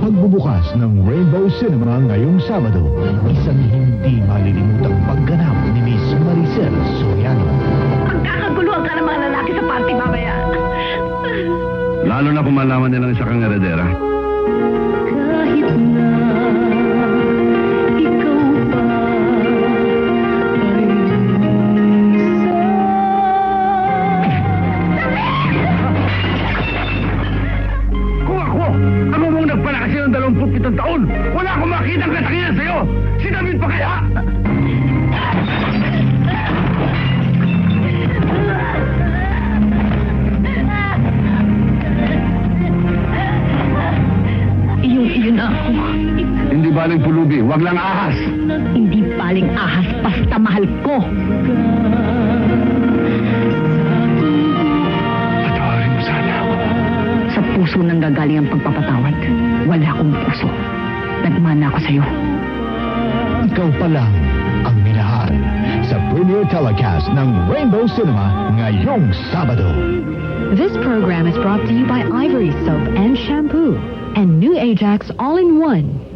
pagbubukas ng Rainbow Cinema ngayong Sabado. Isang hindi malilimutang pagganap ni Miss Maricel Soriano. Magkakaguluhan ka ng mga lalaki sa party mamaya. Lalo na kung malaman nilang isa kang heredera. Kahit na ikaw pa ay Kung ako mong nagpalaki ng 27 taon, wala akong makitang katangian sa'yo! Sinabit pa kaya? Iyong-iyo na ako. Hindi baling pulubi, wag lang ahas! Hindi paling ahas, basta mahal ko. Patawarin mo sana ako. Sa puso nang gagaling ang pagpapatawad. Wala akong puso. Nagmana ako sa'yo. Ikaw pa lang ang minahal sa premiere telecast ng Rainbow Cinema ngayong Sabado. This program is brought to you by Ivory Soap and Shampoo and New Ajax All-in-One.